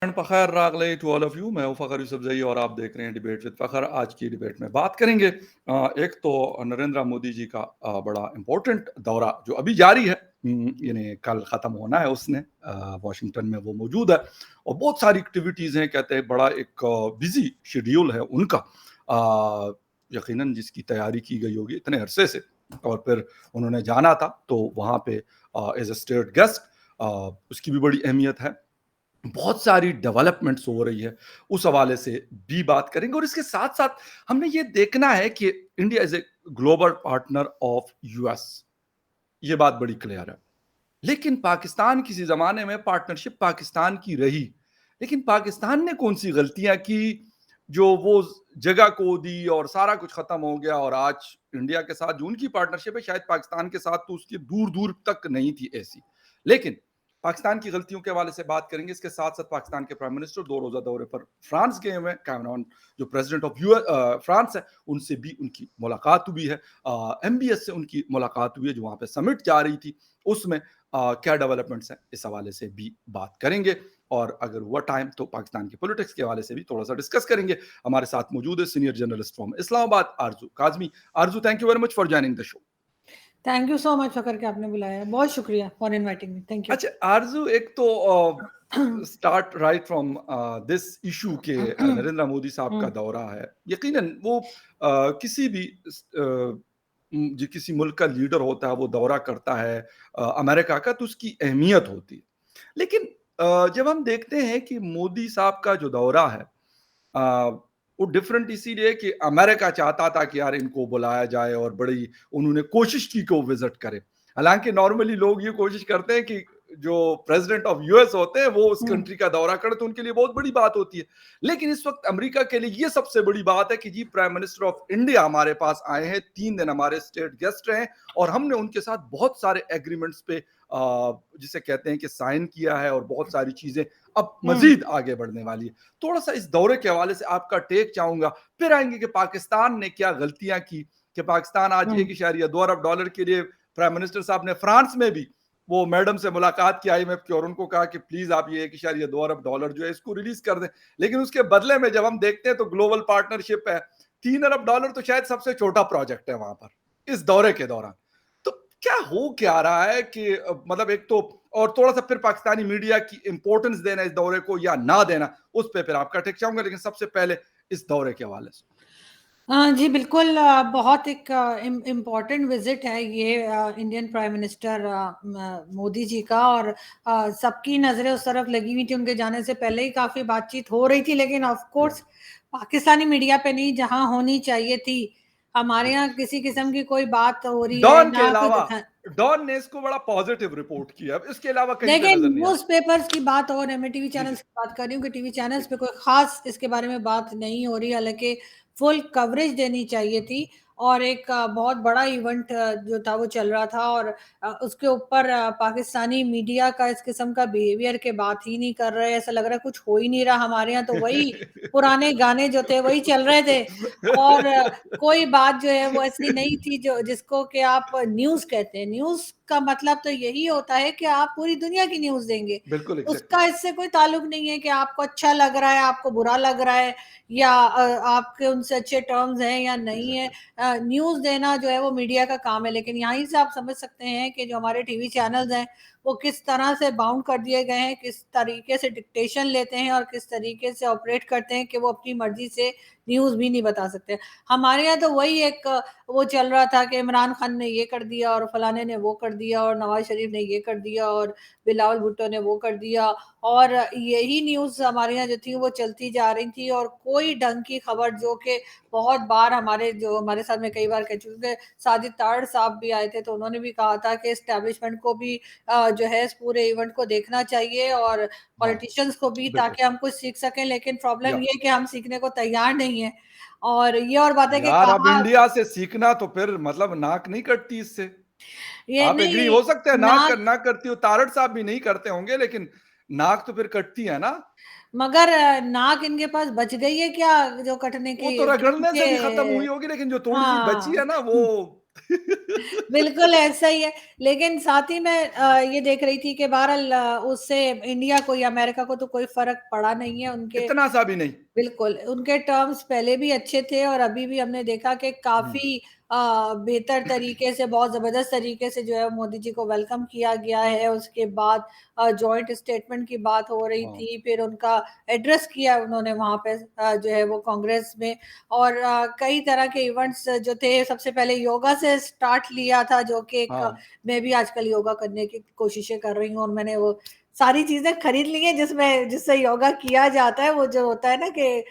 फ़खर रागले to all of you. मैं हूं फ़खर यूसुफज़ई और आप देख रहे हैं डिबेट विद फ़खर। आज की डिबेट में बात करेंगे एक तो नरेंद्र मोदी जी का बड़ा इम्पोर्टेंट दौरा जो अभी जारी है। यानी कल ख़त्म होना है उसने। वाशिंगटन में वो मौजूद है और बहुत सारी एक्टिविटीज़ हैं। कहते हैं बड़ा एक बिजी शेड्यूल है उनका। यकीनन जिसकी तैयारी की गई होगी इतने अरसे से, और फिर उन्होंने जाना था तो वहाँ पे एज ए स्टेट गेस्ट, उसकी भी बड़ी अहमियत है। बहुत सारी डेवलपमेंट्स हो रही है, उस हवाले से भी बात करेंगे। और इसके साथ साथ हमने ये देखना है कि India is a global partner of US, ये बात बड़ी क्लियर है। लेकिन पाकिस्तान किसी जमाने में पार्टनरशिप पाकिस्तान की रही, लेकिन पाकिस्तान ने कौन सी गलतियां की जो वो जगह को दी और सारा कुछ खत्म हो गया। और आज इंडिया के साथ जो उनकी पार्टनरशिप है, शायद पाकिस्तान के साथ तो उसकी दूर दूर तक नहीं थी ऐसी। लेकिन पाकिस्तान की गलतियों के हवाले से बात करेंगे। इसके साथ साथ पाकिस्तान के प्राइम मिनिस्टर 2 रोजा दौरे पर फ्रांस गए हुए हैं। कैमरॉन जो प्रेसिडेंट ऑफ फ्रांस है, उनसे भी उनकी मुलाकात हुई है। MBS से उनकी मुलाकात हुई है जो वहां पे समिट जा रही थी, उसमें क्या डेवलपमेंट्स हैं इस हवाले से भी बात करेंगे। और अगर हुआ टाइम तो पाकिस्तान के पॉलिटिक्स के हवाले से भी थोड़ा सा डिस्कस करेंगे। हमारे साथ मौजूद है senior journalist from Islamabad Arzoo Kazmi. Arzoo, thank you very much for joining the show. Thank you so much Fakhar के आपने बुलाया, बहुत शुक्रिया for inviting me. Thank you. अच्छा आरजू, एक तो start right from this issue के नरेंद्र मोदी साहब का दौरा है। यकीनन वो किसी भी जो किसी मुल्क का लीडर होता है वो दौरा करता है अमेरिका का, तो उसकी अहमियत होती है। लेकिन जब हम देखते हैं कि मोदी साहब का जो दौरा है, वो डिफरेंट इसीलिए कि अमेरिका चाहता था कि यार इनको बुलाया जाए और बड़ी उन्होंने कोशिश की कि वो विजिट करे। हालांकि नॉर्मली लोग ये कोशिश करते हैं कि जो प्रेसिडेंट ऑफ यूएस होते हैं वो उस कंट्री का दौरा करे तो उनके लिए बहुत बड़ी बात होती है। लेकिन इस वक्त अमेरिका के लिए ये सबसे बड़ी बात है कि जी प्राइम मिनिस्टर ऑफ इंडिया हमारे पास आए हैं, 3 दिन हमारे स्टेट गेस्ट रहे और हमने उनके साथ बहुत सारे एग्रीमेंट्स पे जिसे कहते हैं कि साइन किया है और बहुत सारी चीजें अब मजीद आगे बढ़ने वाली है। थोड़ा सा इस दौरे के हवाले से आपका टेक चाहूंगा, फिर आएंगे कि पाकिस्तान ने क्या गलतियां की कि पाकिस्तान आज $1.2 अरब के लिए प्राइम मिनिस्टर साहब ने फ्रांस में भी वो मैडम से मुलाकात की IMF की और उनको कहा कि प्लीज आप ये $1.2 अरब जो है इसको रिलीज कर दें। लेकिन उसके बदले में जब हम देखते हैं तो ग्लोबल पार्टनरशिप है, $3 अरब तो शायद सबसे छोटा प्रोजेक्ट है वहां पर इस दौरे के दौरान। तो क्या हो क्या रहा है कि मतलब एक तो, और थोड़ा सा फिर पाकिस्तानी मीडिया की इंपॉर्टेंस देना इस दौरे को या ना देना, उस पर फिर आपका टेक चाहूंगा। लेकिन सबसे पहले इस दौरे के हवाले से। जी बिल्कुल, बहुत एक इम्पॉर्टेंट विजिट है ये Indian prime minister Modi ji का। और सबकी नज़रें उस तरफ लगी हुई थी, उनके जाने से पहले ही काफ़ी बातचीत हो रही थी, लेकिन ऑफ कोर्स पाकिस्तानी मीडिया पे नहीं, जहां होनी चाहिए थी। हमारे यहाँ किसी किस्म की कोई बात हो रही है डॉन के ना, कोई अलावा दिखा। डॉन ने इसको बड़ा पॉजिटिव रिपोर्ट किया, इसके अलावा कहीं पे देखिए, नजर नहीं न्यूज़ आया। पेपर्स की बात और है, मैं टीवी जी जी चैनल्स की बात कर रही हूँ कि टीवी जी। चैनल्स पे कोई खास इसके बारे में बात नहीं हो रही, हालांकि फुल कवरेज देनी चाहिए थी। और एक बहुत बड़ा इवेंट जो था वो चल रहा था, और उसके ऊपर पाकिस्तानी मीडिया का इस किस्म का बिहेवियर के बात ही नहीं कर रहे। ऐसा लग रहा है कुछ हो ही नहीं रहा हमारे यहाँ, तो वही पुराने गाने जो थे वही चल रहे थे। और कोई बात जो है वो ऐसी नहीं थी जो जिसको कि आप न्यूज़ कहते हैं। न्यूज़ का मतलब तो यही होता है कि आप पूरी दुनिया की न्यूज़ देंगे। बिल्कुल एग्जैक्टली। उसका इससे कोई ताल्लुक नहीं है कि आपको अच्छा लग रहा है, आपको बुरा लग रहा है, या आपके उनसे अच्छे टर्म्स हैं या नहीं है। एग्जैक्टली। न्यूज़ देना जो है वो मीडिया का काम है, लेकिन यहीं से आप समझ सकते हैं कि जो हमारे टीवी चैनल्स हैं वो किस तरह से बाउंड कर दिए गए हैं, किस तरीके से डिक्टेशन लेते हैं और किस तरीके से ऑपरेट करते हैं कि वो अपनी मर्जी से न्यूज़ भी नहीं बता सकते। हमारे यहाँ तो वही एक वो चल रहा था कि इमरान खान ने ये कर दिया और फलाने ने वो कर दिया और नवाज शरीफ ने ये कर दिया और बिलावल भुट्टो ने वो कर दिया। और यही न्यूज़ हमारे यहाँ जो थी वो चलती जा रही थी, और कोई ढंग की खबर, जो कि बहुत बार हमारे साथ में कई बार कह चुके हैं। साजिद तारड़ साहब भी आए थे तो उन्होंने भी कहा था कि एस्टेब्लिशमेंट को भी जो है इस पूरे इवेंट को देखना चाहिए, और हाँ पॉलिटिशियंस को भी, बिल्कुल। ताकि हम कुछ सीख सकें। लेकिन प्रॉब्लम या ये है कि हम सीखने को तैयार नहीं है। और ये और बात है कि यार अब कहाँ इंडिया से सीखना तो फिर मतलब नाक नहीं कटती इससे। ये आप एग्री नहीं हो सकते हैं, ना। ना करती हो, तारड़ साहब भी नहीं करते होंगे, लेकिन नाक तो फिर कटती है ना। मगर नाक इनके पास बच गई है क्या जो कटने वो की, तो रगड़ने क्योंकि से भी खत्म हुई होगी, लेकिन जो थोड़ी सी बची है हाँ ना वो बिल्कुल ऐसा ही है। लेकिन साथ ही मैं ये देख रही थी कि बहरहाल उससे इंडिया को या अमेरिका को तो कोई फ़र्क पड़ा नहीं है। उनके इतना सा भी नहीं। बिल्कुल, उनके टर्म्स पहले भी अच्छे थे और अभी भी हमने देखा कि हुँ। काफ़ी बेहतर तरीके से, बहुत ज़बरदस्त तरीके से जो है मोदी जी को वेलकम किया गया है। उसके बाद जॉइंट स्टेटमेंट की बात हो रही हाँ, थी, फिर उनका एड्रेस किया उन्होंने वहाँ पे जो है वो कांग्रेस में, और कई तरह के इवेंट्स जो थे, सबसे पहले योगा से स्टार्ट लिया था, जो कि एक हाँ। मैं भी आजकल योगा करने की कोशिशें कर रही हूँ और मैंने वो सारी चीज़ें खरीद ली हैं जिसमें जिससे योगा किया जाता है। वो जो होता है ना कि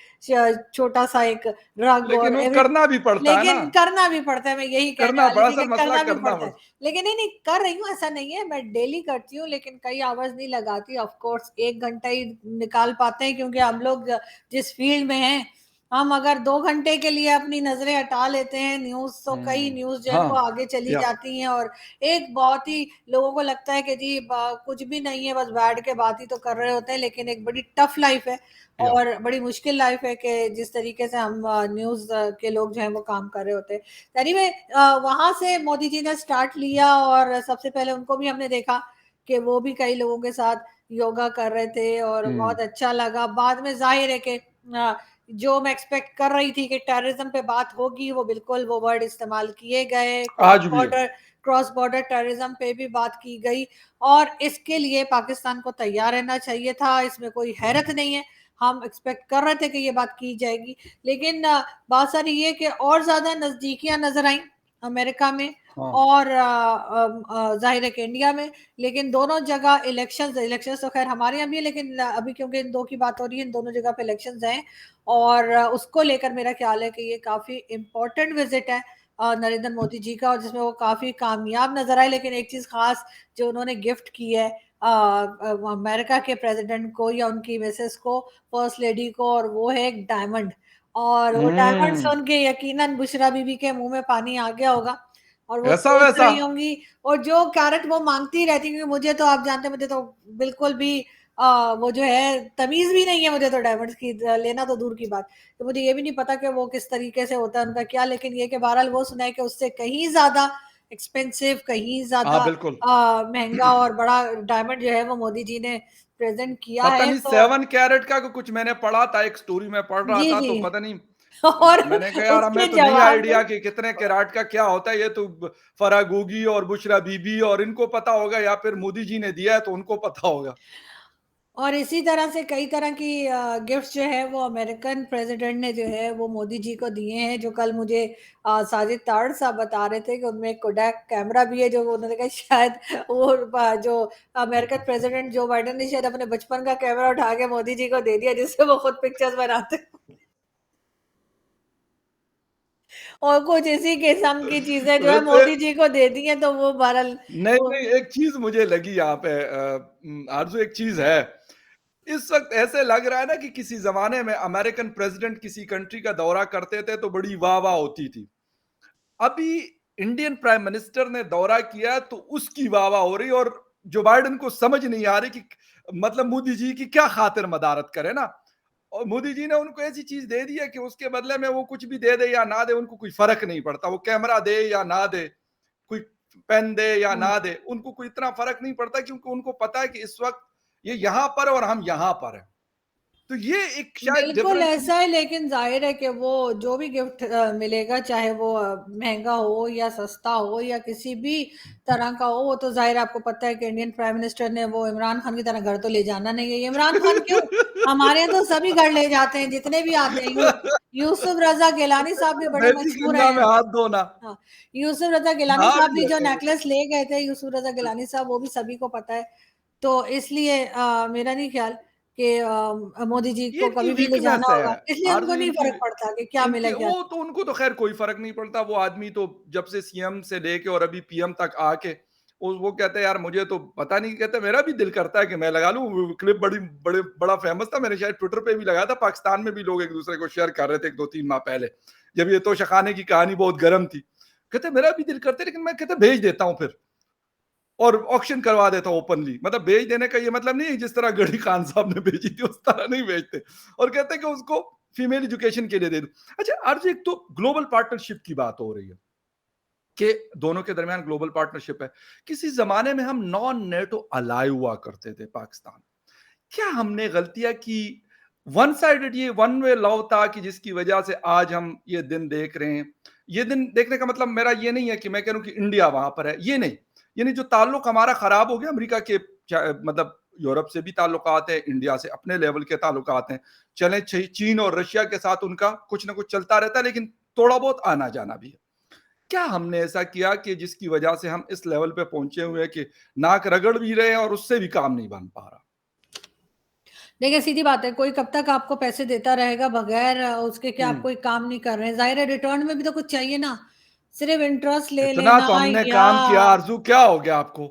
छोटा-सा एक रग लेकिन और वो एवरी, करना भी पड़ता है ना, लेकिन करना भी पड़ता है, मैं यही कहने करना वाली बड़ा थी कि असल मसला करना भी करना पड़ता है। पड़ता लेकिन नहीं, नहीं कर रही हूँ ऐसा नहीं है, मैं डेली करती हूँ, लेकिन कई आवर्स नहीं लगाती, ऑफ कोर्स 1 घंटा ही निकाल पाते हैं, क्योंकि हम लोग जिस फील्ड में हैं, हम अगर 2 घंटे के लिए अपनी नज़रें हटा लेते हैं न्यूज़, तो कई न्यूज़ जो है वो हाँ, आगे चली या जाती हैं, और एक बहुत ही लोगों को लगता है कि जी कुछ भी नहीं है, बस बैठ के बात ही तो कर रहे होते हैं, लेकिन एक बड़ी टफ लाइफ है या और बड़ी मुश्किल लाइफ है कि जिस तरीके से हम न्यूज़ के लोग जो हैं वो काम कर रहे होते हैं। एनीवे वहाँ से मोदी जी ने स्टार्ट लिया और सबसे पहले उनको भी हमने देखा कि वो भी कई लोगों के साथ योगा कर रहे थे और हुँ, बहुत अच्छा लगा। बाद में ज़ाहिर है कि जो मैं एक्सपेक्ट कर रही थी कि टेररिज्म पे बात होगी, वो बिल्कुल वो वर्ड इस्तेमाल किए गए, आज भी है। क्रॉस बॉर्डर टेररिज्म पे भी बात की गई, और इसके लिए पाकिस्तान को तैयार रहना चाहिए था, इसमें कोई हैरत नहीं है। हम एक्सपेक्ट कर रहे थे कि ये बात की जाएगी, लेकिन बात सारी ये कि और ज़्यादा नज़दीकियाँ नज़र आईं अमेरिका में हाँ, और ज़ाहिर है कि इंडिया में, लेकिन दोनों जगह इलेक्शंस तो ख़ैर हमारे यहाँ भी है, लेकिन अभी क्योंकि इन 2 की बात हो रही है, इन दोनों जगह पे इलेक्शंस हैं, और उसको लेकर मेरा ख़्याल है कि ये काफ़ी इम्पोर्टेंट विज़िट है नरेंद्र मोदी जी का, और जिसमें वो काफ़ी कामयाब नज़र आए। लेकिन एक चीज़ ख़ास जो उन्होंने गिफ्ट की है अमेरिका के प्रेसिडेंट को या उनकी मिसेस को, फर्स्ट लेडी को, और वो है एक डायमंड, और वो डायमंड हुँ, सुन के यकीनन बुशरा बीबी के मुँह में पानी आ गया होगा और वो सोच ऐसा-वैसा। रही होंगी, और जो कैरेट वो माँगती रहती हैं, क्योंकि मुझे तो आप जानते हैं, मुझे तो बिल्कुल भी वो जो है तमीज़ भी नहीं है मुझे तो डायमंड्स की, लेना तो दूर की बात। तो मुझे ये भी नहीं पता कि वो किस तरीके से होता है उनका क्या, लेकिन ये कि बहरहाल वो सुना है कि उससे कहीं ज़्यादा एक्सपेंसिव, कहीं हाँ, ज़्यादा बिल्कुल। महँगा और बड़ा डायमंड जो है वो मोदी जी ने प्रेज़ेंट किया पता है, नहीं तो 7 कैरेट का कुछ मैंने पढ़ा था, एक स्टोरी में पढ़ रहा जी, था, तो जी। पता नहीं और मैंने कहा यार उसके हमें तो नहीं जवाब आइडिया में कि कितने कैरेट का क्या होता है, ये तो फरागूगी और बुशरा बीबी और इनको पता होगा, या फिर मोदी जी ने दिया है तो उनको पता होगा। और इसी तरह से कई तरह की गिफ्ट्स जो है वो अमेरिकन प्रेसिडेंट ने जो है वो मोदी जी को दिए हैं, जो कल मुझे साजिद ताड़ साहब बता रहे थे कि उनमें एक कोडैक कैमरा भी है, जो उन्होंने कहा शायद वो जो अमेरिकन प्रेसिडेंट जो बाइडेन ने शायद अपने बचपन का कैमरा उठा के मोदी जी को दे दिया, जिससे वो खुद पिक्चर्स बनाते हैं। और कुछ इसी किस्म की चीजें जो है वैसे मोदी जी को दे दी हैं, तो वो बहरहाल नहीं, वो नहीं, एक चीज़ मुझे लगी यहाँ पे आरज़ू, एक चीज़ है। इस वक़्त ऐसे लग रहा है ना कि किसी ज़माने में अमेरिकन प्रेसिडेंट किसी कंट्री का दौरा करते थे तो बड़ी वाह-वाह होती थी। अभी इंडियन प्राइम मिनिस्टर ने दौरा किया तो उसकी वाह-वाह हो रही, और जो बाइडेन को समझ नहीं आ रही कि मतलब मोदी जी की क्या खातिर मदारत करे ना। और मोदी जी ने उनको ऐसी चीज़ दे दी है कि उसके बदले में वो कुछ भी दे दे या ना दे, उनको कोई फ़र्क नहीं पड़ता। वो कैमरा दे या ना दे, कोई पेन दे या हम्म, ना दे, उनको कोई इतना फ़र्क नहीं पड़ता, क्योंकि उनको पता है कि इस वक़्त ये यहाँ पर और हम यहाँ पर हैं। तो ये एक शायद बिल्कुल डिफरेंस। ऐसा है, लेकिन ज़ाहिर है कि वो जो भी गिफ्ट मिलेगा, चाहे वो महँगा हो या सस्ता हो या किसी भी तरह का हो, वो तो ज़ाहिर है, आपको पता है कि इंडियन प्राइम मिनिस्टर ने वो इमरान खान की तरह घर तो ले जाना नहीं है। इमरान खान क्यों, हमारे यहाँ तो सभी घर ले जाते हैं, जितने भी आते हैं। यूसुफ रज़ा गिलानी साहब भी बड़े बेटी मशहूर गंगा में हैं। हाथ धोना। हाँ, यूसुफ रज़ा गिलानी यहाँ साहब भी भी है जो तो नेकलेस ले गए थे, यूसुफ रज़ा गिलानी साहब, वो भी सभी को पता है। तो इसलिए मेरा नहीं ख्याल कि मोदी जी ये को इनकी कभी भी ले वीकनेस जाना है। होगा, इसलिए उनको आरज़ू नहीं इनकी फ़र्क पड़ता कि क्या इनके मिले क्या वो तो उनको तो ख़ैर कोई फ़र्क नहीं पड़ता। वो आदमी तो जब से सीएम से लेके और अभी पीएम तक आके वो कहते हैं यार मुझे तो पता नहीं, कहते मेरा भी दिल करता है कि मैं लगा लूँ। वो क्लिप बड़ा फ़ेमस था। मैंने शायद ट्विटर पे भी लगाया था। पाकिस्तान में भी लोग एक-दूसरे को शेयर कर रहे थे 1-2-3 माह पहले, जब ये तोशा खाने की कहानी बहुत गरम थी। कहते मेरा भी दिल करता है, लेकिन मैं कहते भेज देता हूँ फिर। और ऑक्शन करवा देता ओपनली। मतलब भेज देने का ये मतलब नहीं है जिस तरह गढ़ी खान साहब ने भेजी थी उस तरह नहीं भेजते, और कहते हैं कि उसको फीमेल एजुकेशन के लिए दे दूं। अच्छा, अर्ज एक तो ग्लोबल पार्टनरशिप की बात हो रही है। कि दोनों के दरमियान ग्लोबल पार्टनरशिप है। किसी ज़माने में हम नॉन नेटो अलाय हुआ करते थे पाकिस्तान। क्या हमने गलतियाँ की? वन साइडेड ये वन वे लव था कि जिसकी वजह से आज हम ये दिन देख रहे हैं। ये दिन देखने का मतलब मेरा ये नहीं है कि मैं कह रहा हूँ कि इंडिया वहाँ पर है, ये नहीं। यानी जो ताल्लुक हमारा खराब हो गया अमेरिका के मतलब यूरोप से भी ताल्लुकात हैं, इंडिया से अपने लेवल के ताल्लुकात हैं। चलें चीन और रशिया के साथ उनका कुछ ना कुछ चलता रहता है, लेकिन थोड़ा बहुत आना-जाना भी है। क्या हमने ऐसा किया कि जिसकी वजह से हम इस लेवल पे पहुँचे हुए हैं कि नाक रगड़ भी रहे हैं और उससे भी काम नहीं बन पा रहा? देखिए, सीधी बात है, कोई कब तक आपको पैसे देता रहेगा बगैर उसके कि आप हुँ। कोई काम नहीं कर रहे हैं। ज़ाहिर है रिटर्न में भी तो कुछ चाहिए ना, सिर्फ़ इंटरेस्ट ले इतना लेना तो हमने या काम किया आरज़ू, क्या हो गया आपको?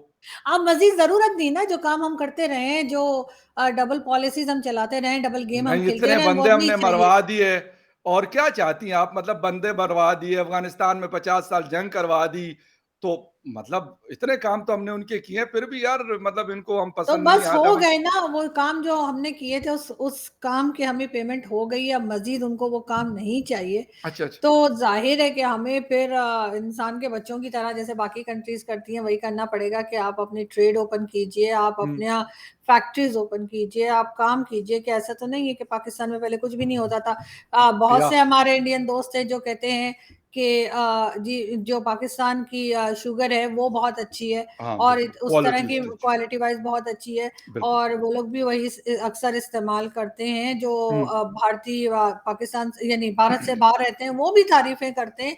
आप मज़ीद ज़रूरत नहीं ना, जो काम हम करते रहे हैं, जो डबल पॉलिसीज़ हम चलाते रहे हैं, डबल गेम हम नहीं, खेलते इतने रहे हैं, वो बंदे अब नहीं हमने चाहिए। मरवा दिए और क्या चाहती हैं आप? मतलब बंदे मरवा दिए, अफ़गानिस्तान में 50 साल जंग करवा दी, तो मतलब इतने काम तो हमने उनके किए हैं, फिर भी यार मतलब इनको हम तो पसंद नहीं बस आते हो हम। गए ना, वो काम जो हमने किए थे उस काम की हमें पेमेंट हो गई है, अब मज़ीद उनको वो काम नहीं चाहिए। अच्छा, अच्छा। तो ज़ाहिर है कि हमें फिर इंसान के बच्चों की तरह जैसे बाकी कंट्रीज़ करती हैं, वही करना पड़ेगा कि आप अपनी ट्रेड ओपन कीजिए, आप हुँ, अपने यहाँ फैक्ट्रीज़ ओपन कीजिए, आप काम कीजिए कि ऐसा तो नहीं है कि पाकिस्तान में पहले कुछ भी नहीं होता था। बहुत या से हमारे इंडियन दोस्त हैं जो कहते हैं कि जी, जो पाकिस्तान की शुगर है वो बहुत अच्छी है हाँ, और बिल्कुल, उस तरह क्वालिटी की उसकी अच्छी। क्वालिटी वाइज़ बहुत अच्छी है बिल्कुल। और वो लोग भी वही अक्सर इस्तेमाल करते हैं जो हुँ, भारतीय पाकिस्तान से यानी भारत से बाहर रहते हैं, वो भी तारीफ़ें करते हैं।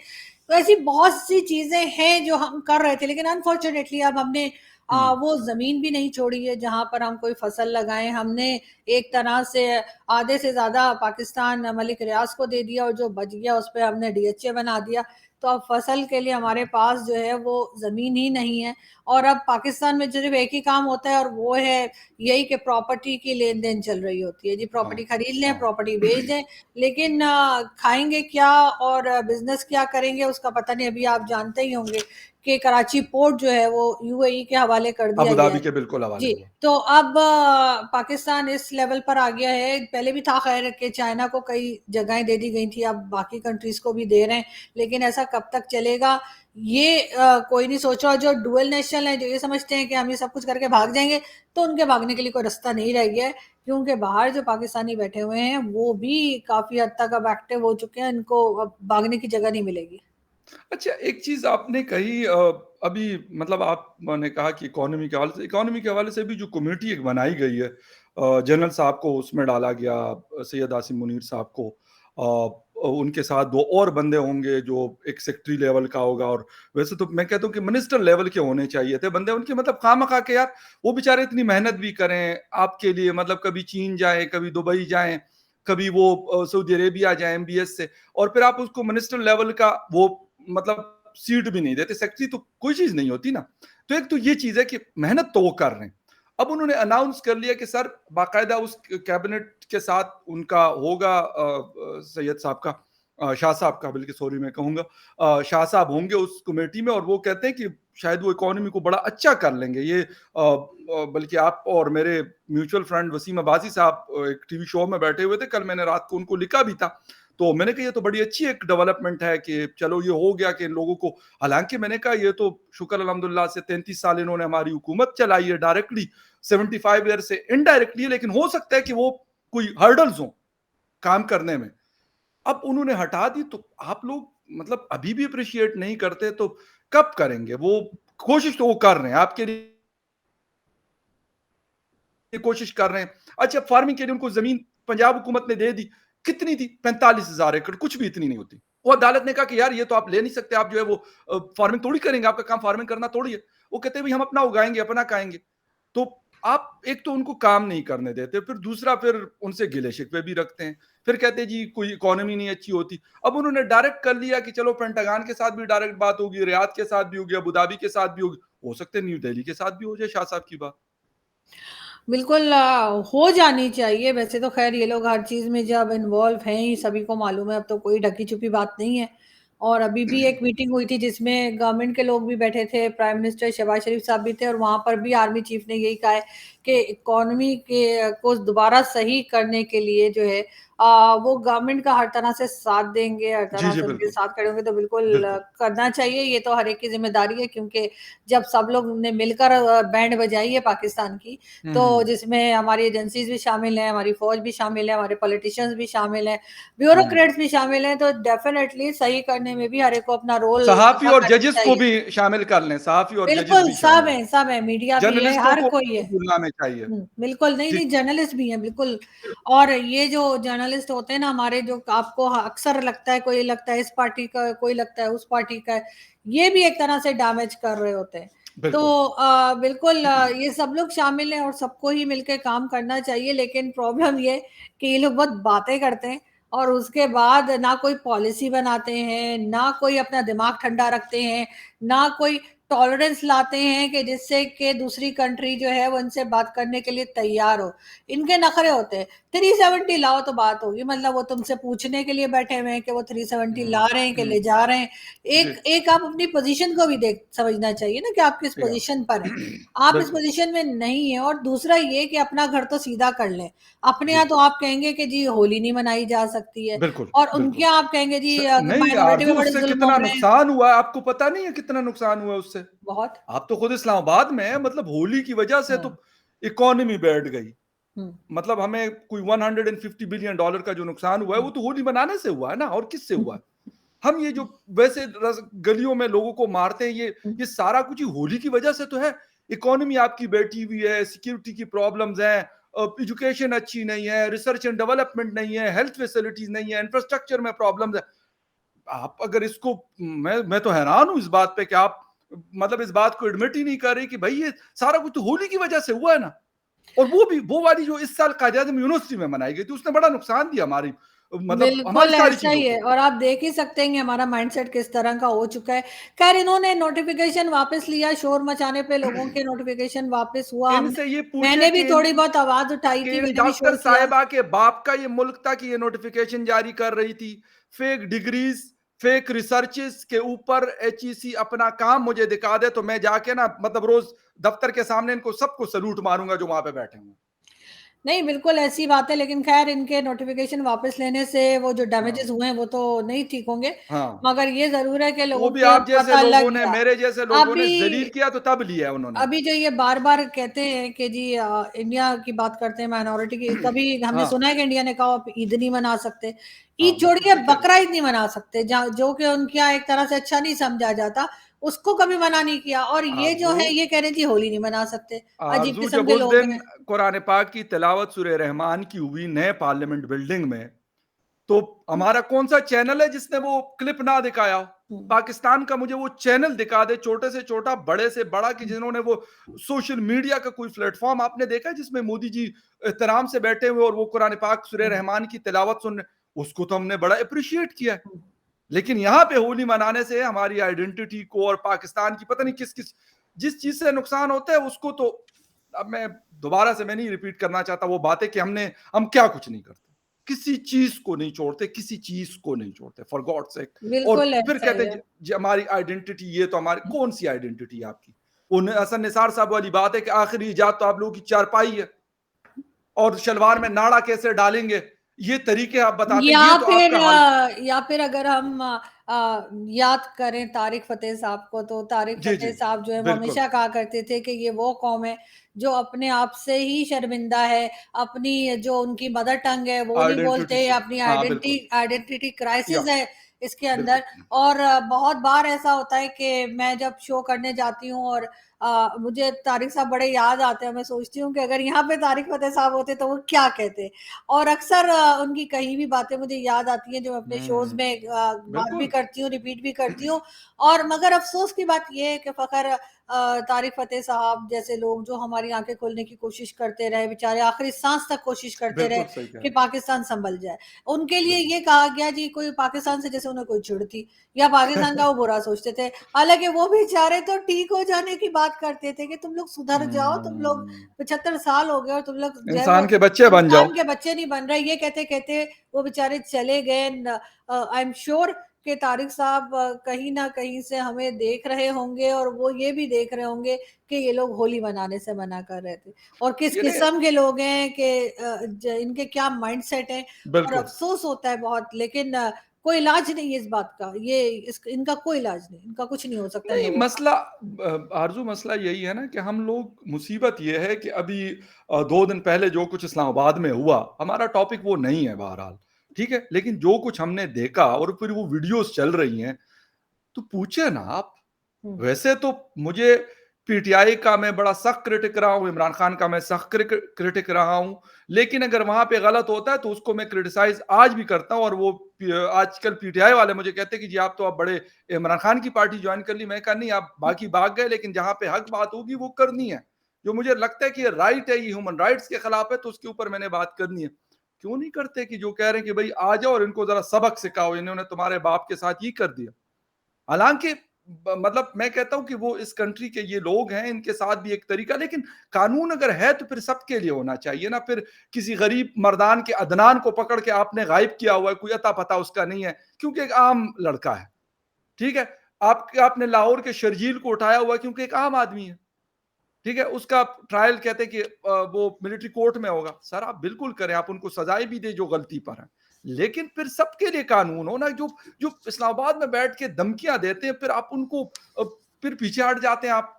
तो ऐसी बहुत सी चीज़ें हैं जो हम कर रहे थे, लेकिन अनफॉर्च्यूनेटली अब हमने हुँ। वो ज़मीन भी नहीं छोड़ी है जहाँ पर हम कोई फसल लगाएँ। हमने एक तरह से आधे से ज़्यादा पाकिस्तान मलिक रियाज़ को दे दिया और जो बच गया उस पे हमने डीएचए बना दिया। तो अब फसल के लिए हमारे पास जो है वो ज़मीन ही नहीं है और अब पाकिस्तान में सिर्फ़ एक ही काम होता है और वो है यही कि प्रॉपर्टी की लेन-देन चल रही होती है। जी, हाँ, प्रॉपर्टी खरीद लें, हाँ। प्रॉपर्टी बेच दें, लेकिन खाएँगे क्या और बिज़नेस क्या करेंगे उसका पता नहीं। अभी आप जानते ही होंगे कि कराची पोर्ट जो है वो यूएई के हवाले कर दिया अबू गया धाबी है। के बिल्कुल हवाले जी, हुआ। तो अब पाकिस्तान इस लेवल पर आ गया है, पहले भी था ख़ैर कि चाइना को कई जगहें दे दी गई थी, अब बाकी कंट्रीज़ को भी दे रहे हैं, लेकिन ऐसा कब तक चलेगा ये कोई नहीं सोच रहा। जो डुअल नेशनल हैं, जो ये समझते हैं कि हम ये सब कुछ करके भाग जाएँगे, तो उनके भागने के लिए कोई रास्ता नहीं रह गया है, क्योंकि बाहर जो पाकिस्तानी बैठे हुए हैं, वो भी काफ़ी हद तक अब एक्टिव हो चुके हैं, इनको अब भागने की जगह नहीं मिलेगी। अच्छा, एक चीज़ आपने कही अभी मतलब आपने कहा कि इकोनॉमी के हवाले से भी जो कमेटी एक बनाई गई है, जनरल साहब को उसमें डाला गया, सैयद आसिम मुनीर साहब को, उनके साथ 2 और बंदे होंगे जो एक सेक्रेटरी लेवल का होगा, और वैसे तो मैं कहता हूँ कि मिनिस्टर लेवल के होने चाहिए थे बंदे उनके, मतलब खामखा के यार वो बेचारे इतनी मेहनत भी करें आपके लिए, मतलब कभी चीन जाएँ, कभी दुबई जाएँ, कभी वो सऊदी अरेबिया जाएँ एमबीएस से, और फिर आप उसको मिनिस्टर लेवल का वो मतलब सीट भी नहीं देते। सेक्रेटरी तो कोई चीज़ नहीं होती ना। तो एक तो ये चीज़ है कि मेहनत तो वो कर रहे हैं। अब उन्होंने अनाउंस कर लिया कि सर बाकायदा उस कैबिनेट के साथ उनका होगा, सैयद साहब का, शाह साहब का, बल्कि सॉरी मैं कहूँगा, शाह साहब होंगे उस कमेटी में, और वो कहते हैं कि शायद वो इकोनॉमी को बड़ा अच्छा कर लेंगे। ये बल्कि आप और मेरे म्यूचुअल फ्रेंड वसीम अब्बासी साहब एक टीवी शो में बैठे हुए थे, कल मैंने रात को उनको लिखा भी था। तो मैंने कहा ये तो बड़ी अच्छी एक डेवलपमेंट है कि चलो ये हो गया कि इन लोगों को, हालाँकि मैंने कहा ये तो शुक्र अल्हम्दुलिल्लाह से 33 साल इन्होंने हमारी हुकूमत चलाई है डायरेक्टली, 75 ईयर से इनडायरेक्टली, लेकिन हो सकता है कि वो कोई हर्डल्स हों काम करने में। अब उन्होंने हटा दी तो आप लोग मतलब अभी भी अप्रिशिएट नहीं करते, तो कब करेंगे? वो कोशिश तो वो कर रहे हैं, आपके लिए कोशिश कर रहे हैं। अच्छा, फार्मिंग के लिए उनको ज़मीन पंजाब हुकूमत ने दे दी। कितनी थी? 45,000 एकड़, कुछ भी इतनी नहीं होती। वो अदालत ने कहा कि यार ये तो आप ले नहीं सकते, आप जो है वो फार्मिंग थोड़ी करेंगे, आपका काम फार्मिंग करना थोड़ी है। वो कहते हैं भई हम अपना उगाएँगे, अपना खाएँगे। तो आप एक तो उनको काम नहीं करने देते, फिर दूसरा फिर उनसे गिले-शिकवे भी रखते हैं। फिर कहते हैं जी कोई इकोनॉमी नहीं अच्छी होती। अब उन्होंने डायरेक्ट कर लिया कि चलो पेंटागन के साथ भी डायरेक्ट बात होगी, रियाद के साथ भी होगी, अबू धाबी के साथ भी होगी। हो सकता है न्यू दिल्ली के साथ भी हो जाए शाह साहब की बात। बिल्कुल हो जानी चाहिए। वैसे तो ख़ैर ये लोग हर चीज़ में जब इन्वॉल्व हैं ही, सभी को मालूम है, अब तो कोई ढकी-छुपी बात नहीं है। और अभी भी एक मीटिंग हुई थी जिसमें गवर्नमेंट के लोग भी बैठे थे, प्राइम मिनिस्टर शहबाज शरीफ साहब भी थे और वहाँ पर भी आर्मी चीफ ने यही कहा है के इकोनॉमी के को दोबारा सही करने के लिए जो है वो गवर्नमेंट का हर तरह से साथ देंगे, हर जी, तरह जी, से उनके बिल्कुल, साथ खड़े होंगे, तो बिल्कुल बिल्कुल। करना चाहिए। ये तो हर एक की ज़िम्मेदारी है, क्योंकि जब सब लोग ने मिलकर बैंड बजाई है पाकिस्तान की, हुँ, तो हुँ, जिसमें हमारी एजेंसीज़ भी शामिल हैं, हमारी फ़ौज भी शामिल है, हमारे पॉलिटिशियंस भी शामिल हैं, हुँ। ब्यूरोक्रेट्स भी शामिल हैं, तो डेफ़िनेटली सही करने में भी हर एक को अपना रोल सहाफ़ी अदा और करना जजेस को चाहिए। भी शामिल कर लें, सहाफ़ी और जजेस बिल्कुल, भी शामिल हों। सब हैं, मीडिया भी है, जर्नलिस्टों हर को कोई है। नहीं भूलना हमें चाहिए। बिल्कुल, नहीं, जी, नहीं, जर्नलिस्ट भी हैं, बिल्कुल। बिल्कुल, और ये जो जर्नलिस्ट होते हैं ना हमारे, जो आपको अक्सर लगता है, कोई लगता है इस पार्टी का, कोई लगता है उस पार्टी का है, ये भी एक तरह से डैमेज कर रहे होते हैं। तो बिल्कुल। बिल्कुल ये सब लोग शामिल हैं और सबको ही मिलके काम करना चाहिए, लेकिन प्रॉब्लम ये कि ये लोग बहुत बातें करते हैं और उसके बाद ना कोई पॉलिसी बनाते हैं, ना कोई अपना दिमाग ठंडा रखते हैं, ना कोई टॉलरेंस लाते हैं कि जिससे कि दूसरी कंट्री जो है वो इनसे बात करने के लिए तैयार हो। इनके नखरे होते हैं, 370 लाओ तो बात होगी, मतलब वो तुमसे पूछने के लिए बैठे हुए हैं कि वो 370 ला हुँ, रहे हैं कि हुँ। ले जा रहे हैं। जी, एक एक आप अपनी पोज़ीशन को भी देख समझना चाहिए ना कि आप किस सही पोज़ीशन पर हैं। बात। आप इस बिल्कुल, पोज़ीशन में नहीं हैं, और दूसरा ये कि अपना घर तो सीधा कर लें। अपने जी, यहाँ तो आप कहेंगे कि जी होली नहीं मनाई जा सकती है, बिल्कुल, और उनके बिल्कुल। यहाँ आप कहेंगे जी नहीं माइनॉरिटी आरज़ू पे बड़े उससे ज़ुल्म कितना हो रहे हैं। नुकसान हुआ है, आपको पता नहीं है कितना नुकसान हुआ है उससे? बहुत। आप तो खुद इस्लामाबाद में हैं, मतलब होली की वजह से हुँ, तो इकॉनमी बैठ गई। हुँ, मतलब हमें कोई $150 बिलियन का जो नुकसान हुआ है, हुँ, वो तो होली मनाने से हुआ है ना, और किससे हुँ, हुआ है? हम ये जो वैसे गलियों में लोगों को मारते हैं, हुँ, ये सारा कुछ ही होली की वजह से तो है। इकोनॉमी आपकी बैठी हुई है, सिक्योरिटी की प्रॉब्लम्स हैं, एजुकेशन अच्छी नहीं है, रिसर्च एंड डेवलपमेंट नहीं है, हेल्थ फैसिलिटीज नहीं है, इंफ्रास्ट्रक्चर में प्रॉब्लम्स है। आप अगर इसको, मैं तो हैरान हूं इस बात पे कि आप मतलब इस बात को एडमिट ही नहीं कर रही कि भाई ये सारा कुछ तो होली की वजह से हुआ है ना। और वो भी वो वाली जो इस साल कायद आज़म यूनिवर्सिटी में मनाई गई थी, उसने बड़ा नुकसान दिया हमारी, मतलब हमारी बिल्कुल सारी ऐसा चीजों ही है, को। और आप देख ही सकते हैं कि हमारा माइंडसेट किस तरह का हो चुका है। खैर, इन्होंने नोटिफ़िकेशन वापस लिया, शोर मचाने पे लोगों के नोटिफ़िकेशन वापस हुआ। हमने इनसे ये पूछे मैंने भी थोड़ी बहुत आवाज़ उठाई कि थी, इन मैंने भी डॉक्टर शोर किया। साहिबा के बाप का ये मुल्क था कि ये नोटिफिकेशन जारी कर रही थी। फेक डिग्रीज, फेक रिसर्चेस के ऊपर एचईसी अपना काम मुझे दिखा दे तो मैं जाके ना, मतलब रोज दफ्तर के सामने इनको सबको सलूट मारूंगा जो वहां पे बैठे हुए हैं। नहीं, बिल्कुल ऐसी बात है, लेकिन ख़ैर इनके नोटिफ़िकेशन वापस लेने से वो जो हाँ, डैमेजेज़ हुए हैं वो तो नहीं ठीक होंगे। हाँ। मगर ये ज़रूर है कि वो लोगों भी के अब आप जैसे पता लग लोगों ने, गया। मेरे जैसे लोगों ने अभी जलील किया तो तब लिया है उन्होंने। अभी जो ये बार-बार कहते हैं कि जी इंडिया की बात करते हैं, माइनॉरिटी की, कभी हमने हाँ, सुना है कि इंडिया ने कहा आप ईद नहीं मना सकते। हाँ, ईद बिल्कुल छोड़िए, सही कह रहे बकरा ईद नहीं मना सकते, जहाँ जो कि उनके यहाँ एक तरह से अच्छा नहीं समझा जाता, उसको कभी मना नहीं किया, और हैं। ये जो आरजू, है ये कह रहे हैं जी होली नहीं मना सकते। अजीब आरजू किस्म जब के उस लोग दिन हैं। कुरान पाक की तिलावत सूरह रहमान की हुई नए पार्लियामेंट बिल्डिंग में, तो हमारा कौन सा चैनल है जिसने वो क्लिप ना दिखाया हो? हुँ, पाकिस्तान का मुझे वो चैनल दिखा दे, छोटे से छोटा, बड़े से बड़ा, कि हुँ, जिन्होंने वो सोशल मीडिया का कोई प्लेटफॉर्म आपने देखा है जिसमें मोदी जी एहतराम से बैठे हुए और वो कुरान पाक सूरह हुँ, रहमान की तिलावत सुन रहे, उसको तो हमने बड़ा अप्रिशिएट किया है। हुँ। लेकिन यहाँ पे होली मनाने से हमारी आइडेंटिटी को और पाकिस्तान की पता नहीं किस किस जिस चीज से नुकसान होता है उसको तो, अब मैं दोबारा से मैं नहीं रिपीट करना चाहता वो बातें कि हम क्या कुछ नहीं करते, किसी चीज को नहीं छोड़ते, किसी चीज को नहीं छोड़ते फॉर गॉड सेक। और बिल्कुल फिर ऐसा कहते ही हैं है। हमारी आइडेंटिटी, ये तो हमारी कौन सी आइडेंटिटी है आपकी? उन हसन निसार साहब वाली बात है कि आखिरी इजाद तो आप लोगों की चारपाई है, और शलवार में नाड़ा कैसे डालेंगे, ये तरीके आप बताते हैं, ये तो आपका हाल। या फिर अगर हम याद करें तारिक फ़तेह साहब को, तो तारिक जी, जी, फ़तेह साहब जो है वो बिल्कुल। हमेशा कहा करते थे कि ये वो कौम है जो अपने आप से ही शर्मिंदा है, अपनी जो उनकी मदर टंग है वो नहीं आइडेंटिटी बोलते, से, अपनी हाँ, बिल्कुल। आइडेंटिटी क्राइसिस या है इसके अंदर। बिल्कुल। और बहुत बार ऐसा होता है कि मैं जब शो करने जाती हूँ और मुझे तारिक साहब बड़े याद आते हैं, मैं सोचती हूँ कि अगर यहाँ पे तारिक फ़तेह साहब होते तो वो क्या कहते? और अक्सर उनकी कही भी बातें मुझे याद आती हैं, जो मैं अपने शोज़ हुँ, में बात भी बिल्कुल। करती हूँ, रिपीट भी करती हूँ। और मगर अफ़सोस की बात ये है कि फ़ख़्र तारिक फ़तेह साहब जैसे लोग जो हमारी आँखें खोलने की कोशिश करते रहे, बेचारे आखिरी साँस तक कोशिश करते रहे बिल्कुल सही कह कि रहे हैं। पाकिस्तान सँभल जाए। उनके लिए बिल्कुल। ये कहा गया जी कोई पाकिस्तान से जैसे उन्हें कोई चिढ़ थी, या पाकिस्तान का वो बुरा सोचते थे। हालाँकि वो बेचारे तो ठीक हो जाने की बात करते थे कि तुम लोग सुधर जाओ, तुम लोग हुँ, 75 साल हो गए और तुम लोग जो है इंसान वो के बच्चे बन जाओ। इंसान के बच्चे नहीं बन रहे। ये कहते-कहते वो बेचारे चले गए। आई एम श्योर कि तारिक साहब कहीं ना कहीं से हमें देख रहे होंगे और वो ये भी देख रहे होंगे कि ये लोग होली मनाने से मना कर रहे थे, और किस ये नहीं, किस्म के लोग हैं कि इनके क्या माइंडसेट है। और बिल्कुल अफसोस होता है बहुत, लेकिन कोई इलाज नहीं है इस बात का, इनका कोई इलाज नहीं, इनका कुछ नहीं हो सकता इन नहीं, लोगों का। मसला आरजू मसला यही है ना कि हम लोग, मुसीबत ये है कि अभी 2 दिन पहले जो कुछ इस्लामाबाद में हुआ, हमारा टॉपिक वो नहीं है बहरहाल, ठीक है, लेकिन जो कुछ हमने देखा और फिर वो वीडियोस चल रही हैं, तो पूछे ना आप। हम्म। वैसे तो मुझे पीटीआई का मैं बड़ा सख्त क्रिटिक रहा हूं, इमरान खान का मैं सख्त क्रिटिक रहा हूं, लेकिन अगर वहां पे गलत होता है तो उसको मैं क्रिटिसाइज आज भी करता हूं। और वो आजकल पीटीआई वाले मुझे कहते हैं कि जी आप तो आप बड़े इमरान खान की पार्टी ज्वाइन कर ली। मैं कहा नहीं, आप बाकी भाग गए, लेकिन जहां पे हक बात होगी वो करनी है। जो मुझे लगता है कि ये राइट है, ये ह्यूमन राइट्स के खिलाफ है, तो उसके ऊपर मैंने बात करनी है। क्यों नहीं करते कि जो कह रहे हैं कि भाई आ जाओ और इनको जरा सबक सिखाओ, इन्होंने तुम्हारे बाप के साथ ये कर दिया। हालांकि मतलब मैं कहता हूं कि वो इस कंट्री के ये लोग हैं, इनके साथ भी एक तरीका, लेकिन कानून अगर है तो फिर सबके लिए होना चाहिए ना। फिर किसी गरीब मर्दान के अदनान को पकड़ के आपने गायब किया हुआ है, कोई अता पता उसका नहीं है, क्योंकि एक आम लड़का है, ठीक है। आपने लाहौर के शर्जील को उठाया हुआ है क्योंकि एक आम आदमी है, ठीक है। उसका ट्रायल कहते हैं कि वो मिलिट्री कोर्ट में होगा। सर आप बिल्कुल करें, आप उनको सजाएं भी दे जो गलती पर है, लेकिन फिर सबके लिए कानून हो ना। जो जो इस्लामाबाद में बैठ के धमकियां देते हैं, फिर आप उनको फिर पीछे हट जाते हैं आप।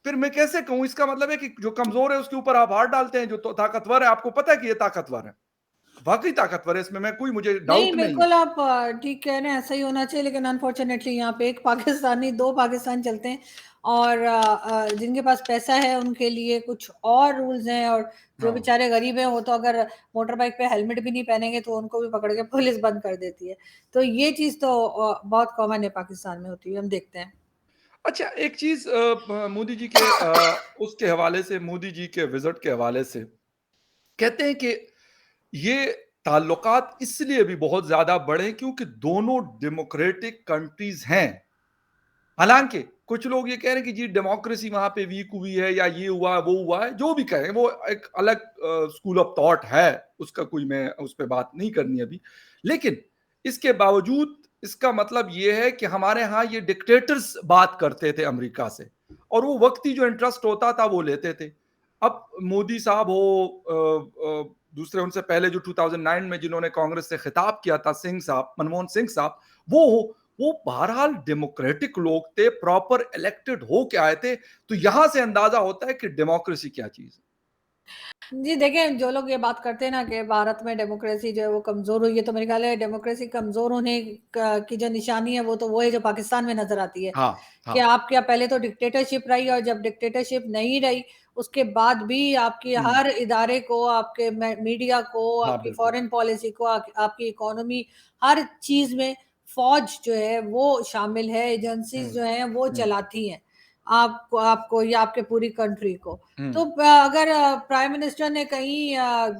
फिर मैं कैसे कहूं, इसका मतलब है कि जो कमजोर है उसके ऊपर आप हाथ डालते हैं, जो ताकतवर है आपको पता है कि ये ताकतवर है, वाकई ताकतवर है, इसमें मैं कोई मुझे नहीं, डाउट नहीं है। बिल्कुल आप ठीक कह रहे हैं, ऐसा ही होना चाहिए, लेकिन अनफॉर्चुनेटली यहाँ पे एक पाकिस्तानी, दो पाकिस्तान चलते हैं। और जिनके पास पैसा है उनके लिए कुछ और रूल्स हैं, और जो हाँ, बेचारे गरीब हैं वो तो अगर मोटर बाइक पे हेलमेट भी नहीं पहनेंगे तो उनको भी पकड़ के पुलिस बंद कर देती है। तो ये चीज तो बहुत कॉमन है पाकिस्तान में होती है, हम देखते हैं। अच्छा एक चीज मोदी जी के उसके हवाले से, मोदी जी के विजिट के हवाले से कहते हैं कि ये ताल्लुकात इसलिए भी बहुत ज्यादा बढ़े क्योंकि दोनों डेमोक्रेटिक कंट्रीज हैं। हालांकि कुछ लोग ये कह रहे हैं कि जी डेमोक्रेसी वहां पे वीक हुई है, या ये हुआ वो हुआ है, जो भी कहें, वो एक अलग स्कूल ऑफ थॉट है, उसका कोई, मैं उस पर बात नहीं करनी अभी। लेकिन इसके बावजूद इसका मतलब ये है कि हमारे यहाँ ये डिक्टेटर्स बात करते थे अमेरिका से, और वो वक्ती जो इंटरेस्ट होता था वो लेते थे। अब मोदी साहब हो, दूसरे उनसे पहले जो 2009 में जिन्होंने कांग्रेस से खिताब किया था, सिंह साहब, मनमोहन सिंह साहब, वो हो, वो बहरहाल डेमोक्रेटिक लोग थे, प्रॉपर इलेक्टेड हो के आए थे। तो यहां से अंदाजा होता है कि डेमोक्रेसी क्या चीज है। जी देखें, जो लोग ये बात करते हैं ना कि भारत में डेमोक्रेसी जो है वो कमजोर हुई है, तो मेरे ख्याल है डेमोक्रेसी कमजोर होने की जो निशानी है वो है जो पाकिस्तान में नजर आती है। हाँ, कि हाँ, आपके यहाँ पहले तो डिक्टेटरशिप रही, और जब डिक्टेटरशिप नहीं रही उसके बाद भी आपकी हम्म, हर इदारे को, आपके मीडिया को, हाँ, आपकी बिल्कुल, फॉरेन पॉलिसी को, आपकी इकोनॉमी, हर चीज में फौज जो है वो शामिल है, एजेंसीज हम्म, जो हैं वो हम्म, चलाती हैं आपको आपको या आपके पूरी कंट्री को। तो हम्म, अगर प्राइम मिनिस्टर ने कहीं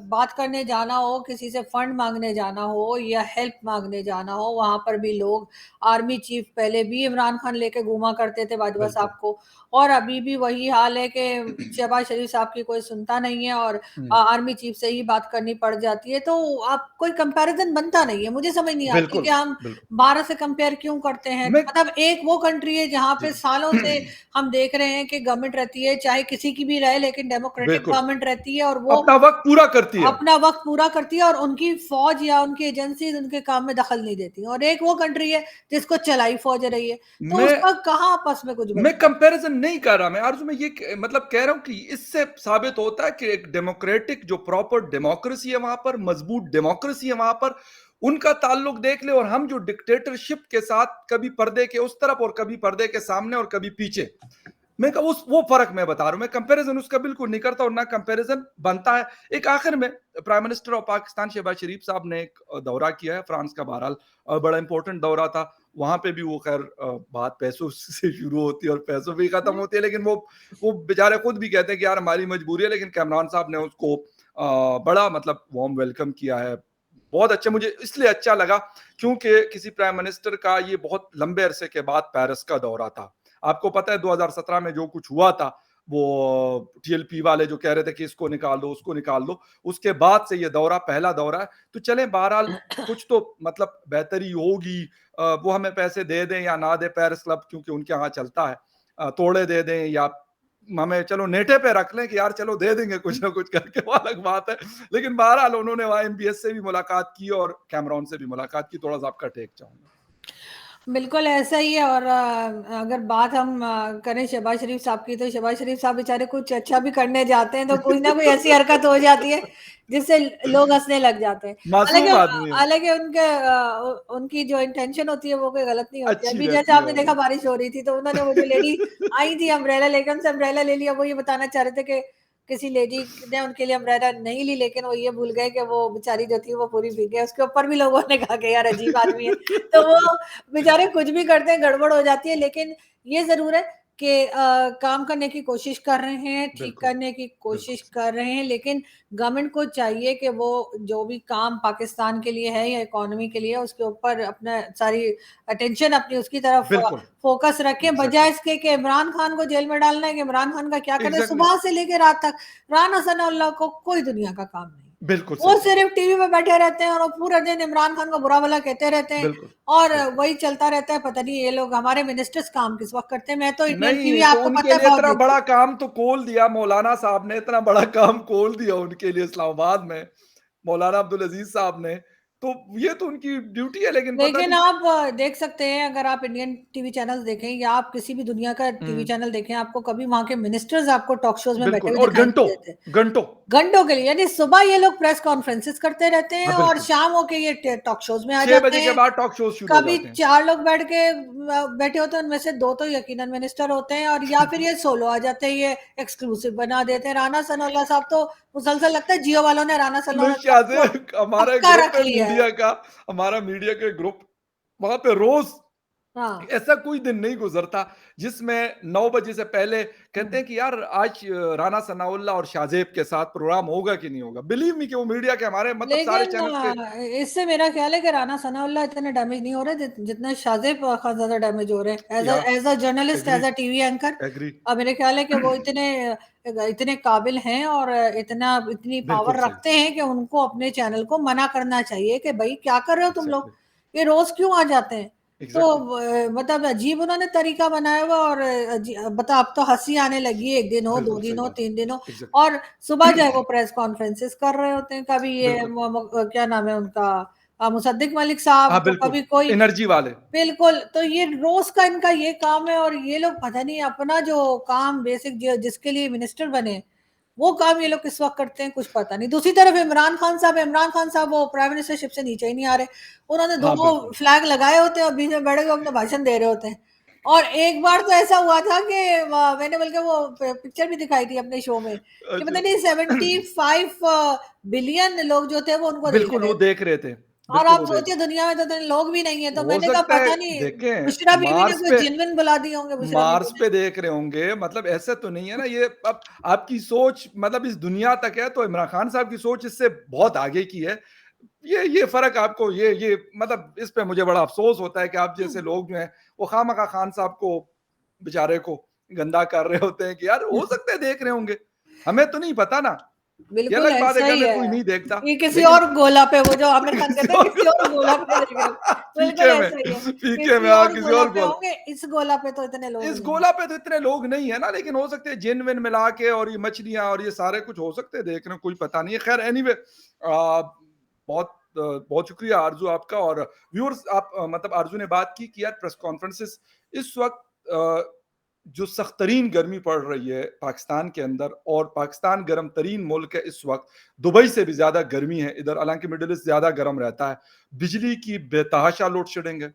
बात करने जाना हो, किसी से फंड मांगने जाना हो या हेल्प मांगने जाना हो, वहां पर भी लोग, आर्मी चीफ पहले भी इमरान खान लेके घूमा करते थे बाजवा बिल्कुल, साहब को, और अभी भी वही हाल है कि शहबाज शरीफ साहब की कोई सुनता नहीं है, और हम्म, आर्मी चीफ से ही बात करनी पड़ जाती है। तो आप कोई कंपैरिजन बनता नहीं है, मुझे समझ नहीं आती कि बिल्कुल, हम बिल्कुल। भारत से कंपेयर क्यों करते हैं। मैं मतलब एक वो कंट्री है जहां जी पे सालों से हम देख रहे हैं कि गवर्नमेंट रहती है, चाहे किसी की भी रहे, लेकिन डेमोक्रेटिक बिल्कुल गवर्नमेंट रहती है, और वो अपना वक्त पूरा करती है। अपना वक्त पूरा करती है, और उनकी फौज या उनकी एजेंसी उनके काम में दखल नहीं देती। और एक वो कंट्री है जिसको चलाई फौज रही है, तो मैं उसका कहाँ आपस में कुछ मैं बनता है। कंपैरिजन नहीं कर रहा, मैं आर्जू में ये मतलब कह रहा हूं कि इससे साबित होता है कि एक डेमोक्रेटिक जो प्रॉपर डेमोक्रेसी है वहां पर, मजबूत डेमोक्रेसी है वहां पर, उनका ताल्लुक देख ले, और हम जो डिक्टेटरशिप के साथ कभी पर्दे के उस तरफ और कभी पर्दे के सामने और कभी पीछे, मैं कहा उस वो फर्क मैं बता रहा हूं। मैं कंपैरिजन उसका बिल्कुल नहीं करता, और ना कंपैरिजन बनता है। एक आखिर में prime minister of Pakistan Shahbaz Sharif साहब ने एक दौरा किया है फ्रांस का, बहरहाल बड़ा इंपॉर्टेंट दौरा था। वहां पे भी वो खैर बात पैसों से शुरू होती है और पैसों पे ही खत्म होती है, लेकिन वो बेचारे खुद भी कहते हैं कि यार हमारी मजबूरी है, लेकिन कैमरान साहब ने उसको बड़ा मतलब वार्म वेलकम किया है। बहुत अच्छा, मुझे इसलिए अच्छा लगा क्योंकि किसी प्राइम मिनिस्टर का ये बहुत लंबे अरसे के बाद पेरिस का दौरा था। आपको पता है 2017 में जो कुछ हुआ था, वो टीएलपी वाले जो कह रहे थे कि इसको निकाल दो उसको निकाल दो, उसके बाद से ये दौरा पहला दौरा है। तो चलें बहरहाल कुछ तो मतलब बेहतरी होगी, वो हमें पैसे दे दें या ना दे पेरिस क्लब क्योंकि उनके यहाँ चलता है, तोड़े दे दें या हमें चलो नेटे पे रख लें कि यार चलो दे देंगे कुछ ना कुछ करके, वो अलग बात है। लेकिन बहरहाल उन्होंने वहाँ एमबीएस से भी मुलाकात की और कैमरॉन से भी मुलाकात की। थोड़ा सा आपका टेक चाहूंगा। बिल्कुल ऐसा ही है। और अगर बात हम करें शहबाज शरीफ साहब की, तो शहबाज शरीफ साहब बेचारे कुछ अच्छा भी करने जाते हैं तो कोई ना कोई ऐसी हरकत हो जाती है जिससे लोग हंसने लग जाते हैं। हालांकि मासूम आदमी है, हालांकि उनकी जो इंटेंशन होती है वो कोई गलत नहीं होती है। अच्छी अभी जैसे रहती है आपने और देखा बारिश हो रही थी तो उन्होंने, वो जो लेडी आई थी अम्ब्रेला लेकर, उनसे अम्ब्रेला ले लिया। वो ये बताना चाह रहे थे कि किसी लेडी ने उनके लिए अम्ब्रेला नहीं ली, लेकिन वो ये भूल गए कि वो बेचारी जो थी वो पूरी भीग गई। उसके ऊपर भी लोगों ने कहा कि यार अजीब आदमी है। तो वो बेचारे कुछ भी करते हैं, गड़बड़ हो जाती है। लेकिन ये जरूर है कि काम करने की कोशिश कर रहे हैं, ठीक बिल्कुल करने की बिल्कुल कोशिश सही। कर रहे हैं। लेकिन गवर्नमेंट को चाहिए कि वो जो भी काम पाकिस्तान के लिए है या इकोनॉमी के लिए, उसके ऊपर अपना सारी अटेंशन अपनी उसकी तरफ बिल्कुल फोकस रखें, बजाय एग्जैक्टली इसके कि इमरान खान को जेल में डालना है। कि इमरान खान का क्या करना है, एग्जैक्टली सुबह से लेकर रात तक राना सनाउल्लाह को कोई दुनिया का काम नहीं। बिल्कुल वो सही कहा, सिर्फ टीवी पे बैठे रहते हैं और वो पूरा दिन इमरान खान को बुरा भला कहते रहते हैं बिल्कुल और बिल्कुल। वही चलता रहता है। पता नहीं ये लोग, हमारे मिनिस्टर्स काम किस वक्त करते हैं। मैं तो इंडियन टीवी नहीं तो आपको उनके पता है लिए बहुत इतना देखती बड़ा हूँ। काम तो खोल दिया मौलाना साहब ने, इतना बड़ा काम खोल दिया उनके लिए इस्लामाबाद में, मौलाना अब्दुल अजीज साहब ने। तो ये तो उनकी ड्यूटी है, लेकिन पता लेकिन नहीं। आप देख सकते हैं, अगर आप इंडियन टीवी चैनल्स देखें या आप किसी भी दुनिया का टीवी हम्म, चैनल देखें, आपको कभी वहां के मिनिस्टर्स आपको टॉक शोज में बैठे बिल्कुल हुए और दिखाई नहीं घंटों देते। घंटों। घंटों के लिए, यानी सुबह ये लोग प्रेस कॉन्फ्रेंसेस करते रहते हैं हाँ और बिल्कुल, शाम होके ये टॉक शोज में आ 6 बजे जाते के हैं। बाद टॉक शो शुरू हो कभी जाते हैं। 4 लोग बैठ के बैठे होते हैं, उनमें से 2 तो यकीनन मिनिस्टर होते हैं, और या फिर ये सोलो आ जाते हैं, ये एक्सक्लूसिव बना देते हैं। राना सनाउल्लाह साहब तो मुसलसल लगता है जियो वालों ने राना लो सनाउल्लाह क्या साहब से को हमारा एक पक्का ग्रुप रख है लिया है। मीडिया का, हमारा मीडिया का ग्रुप, वहां पे रोज हाँ। ऐसा कोई दिन नहीं गुजरता जिसमें 9 बजे से पहले कहते हैं कि यार आज राना सनाउल्लाह और शाहजेब के साथ प्रोग्राम होगा कि नहीं होगा। बिलीव मी कि वो मीडिया के हमारे मतलब सारे लेकिन चैनल्स के। इससे मेरा ख्याल है कि राना सनाउल्लाह इतने डैमेज नहीं हो रहे जितना शाहजेब खान ज्यादा डैमेज हो रहे हैं, या as a journalist, agree as a TV anchor. Agree और मेरे ख्याल है कि वो इतने इतने काबिल हैं और इतनी बिल्कुल पावर सही, रखते हैं कि उनको अपने चैनल को मना करना चाहिए कि भाई क्या कर रहे हो तुम लोग, एग्जैक्टली ये रोज क्यों आ जाते हैं। तो एग्जैक्टली मतलब अजीब उन्होंने तरीका बनाया हुआ। और बता, अब तो हंसी आने लगी है, 1 दिन हो, दो बिल्कुल दिन सही हो, बात 3 दिन हो, है और सुबह जो है एग्जैक्टली वो प्रेस कॉन्फ्रेंसेस कर रहे होते हैं। कभी ये बिल्कुल क्या नाम है उनका, मुसद्दिक मलिक साहब, हाँ तो बिल्कुल कभी कोई। एनर्जी वाले बिल्कुल, तो ये रोज का इनका ये काम है। और ये लोग पता नहीं अपना जो काम बेसिक जिसके लिए मिनिस्टर बने, वो काम ये लोग किस वक्त करते हैं कुछ पता नहीं। दूसरी तरफ इमरान खान साहब वो प्राइम मिनिस्टरशिप से नीचे ही नहीं आ रहे। उन्होंने हाँ 2 बिल्कुल फ्लैग लगाए होते हैं और बीच में बैठ के अपना भाषण दे रहे होते हैं। और एक बार तो ऐसा हुआ था कि मैंने बल्कि वो पिक्चर भी दिखाई थी अपने शो में कि पता अच्छा नहीं 75 बिलियन लोग जो थे वो उनको देख बिल्कुल रहे वो थे। देख रहे थे, और बिल्कुल आप वो देख। सोचिए दुनिया में तो इतने लोग भी नहीं है। तो हो मैंने कहा सकता है पता नहीं, देखें बुशरा बीवी ने मार्स कोई पे, जिनविन बुला दिए होंगे बुशरा बीवी मार्स ने। पे देख रहे होंगे, मतलब ऐसा तो नहीं है ना ये। अब आपकी सोच मतलब इस दुनिया तक है, तो इमरान खान साहब की सोच इससे बहुत आगे की है। ये फर्क आपको ये मतलब इस पे मुझे बड़ा अफसोस होता है कि आप जैसे लोग जो हैं वो खामखा खान साहब को बेचारे को गंदा कर रहे होते हैं कि यार हो सकता है देख रहे होंगे, हमें तो नहीं पता ना। ये बिल्कुल अलग बात है ऐसा कि ही हमें है। कोई नहीं देखता, ये किसी लेकिन और गोला पे, वो जो आमिर खान किसी कहते हैं और किसी और गोला पे देख रहे हो। बिल्कुल पीके में, ऐसा ही है। पीके में किसी हाँ और किसी गोला और पे गोल। होंगे, इस गोला पे तो इतने लोग इस नहीं हैं। गोला पे तो इतने लोग नहीं है ना, लेकिन हो सकते हैं जिन विन मिला के और ये मछलियां और ये सारे कुछ हो सकते हैं देख रहे हैं, कोई पता नहीं है। खैर एनीवे बहुत शुक्रिया आरजू आपका। और व्यूअर्स आप मतलब आरजू ने बात की कि यार प्रेस कॉन्फ्रेंसेस इस वक्त जो सख्त तरीन गर्मी पड़ रही है पाकिस्तान के अंदर, और पाकिस्तान गर्म तरीन मुल्क है इस वक्त, दुबई से भी ज्यादा गर्मी है इधर, हालांकि मिडिल ईस्ट ज्यादा गर्म रहता है। बिजली की बेतहाशा लोड शेडिंग है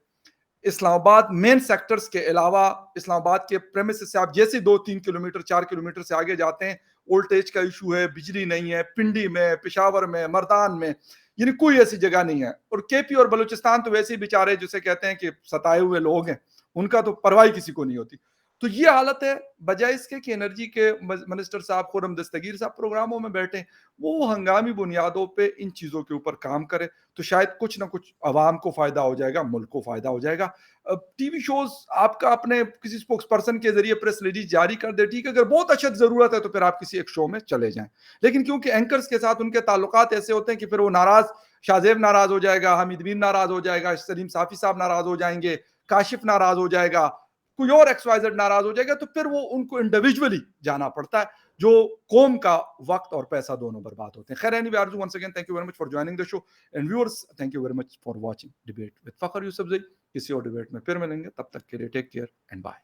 इस्लामाबाद मेन सेक्टर्स के अलावा। इस्लामाबाद के प्रेमिसेस से आप जैसे 2-3 किलोमीटर 4 किलोमीटर से आगे जाते हैं, वोल्टेज का इशू है, बिजली नहीं है। पिंडी में, पेशावर में, मर्दान में, यानी कोई ऐसी जगह नहीं है। और केपी और बलूचिस्तान तो वैसे ही बेचारे जिसे कहते हैं कि सताए हुए लोग हैं, उनका तो परवाही किसी को नहीं होती। तो ये हालत है, बजाय इसके कि एनर्जी के मिनिस्टर साहब खुर्रम दस्तगीर साहब प्रोग्रामों में बैठे, वो हंगामी बुनियादों पे इन चीज़ों के ऊपर काम करे, तो शायद कुछ ना कुछ अवाम को फ़ायदा हो जाएगा, मुल्क को फ़ायदा हो जाएगा। टीवी शोज़ आपका अपने किसी स्पोक्स पर्सन के ज़रिए प्रेस रिलीज़ जारी कर दे, ठीक है, अगर बहुत अशद ज़रूरत है तो फिर आप किसी एक शो में चले जाएँ। लेकिन क्योंकि एंकर्स के साथ उनके ताल्लुकात ऐसे होते हैं कि फिर वो नाराज़, शाहज़ेब नाराज़ हो जाएगा, हामिद अमीन नाराज़ हो जाएगा, सलीम साफ़ी साहब नाराज़ हो जाएँगे, काशिफ नाराज़ हो जाएगा, कोई और XYZ नाराज हो जाएगा, तो फिर वो उनको इंडिविजुअली जाना पड़ता है, जो कौम का वक्त और पैसा दोनों बर्बाद होते हैं। खैर, anyway Arzoo, once again thank you very much for joining the show, and viewers thank you very much for watching debate with Fakhar Yusufzai. किसी और डिबेट में फिर मिलेंगे, तब तक के लिए टेक केयर एंड बाय।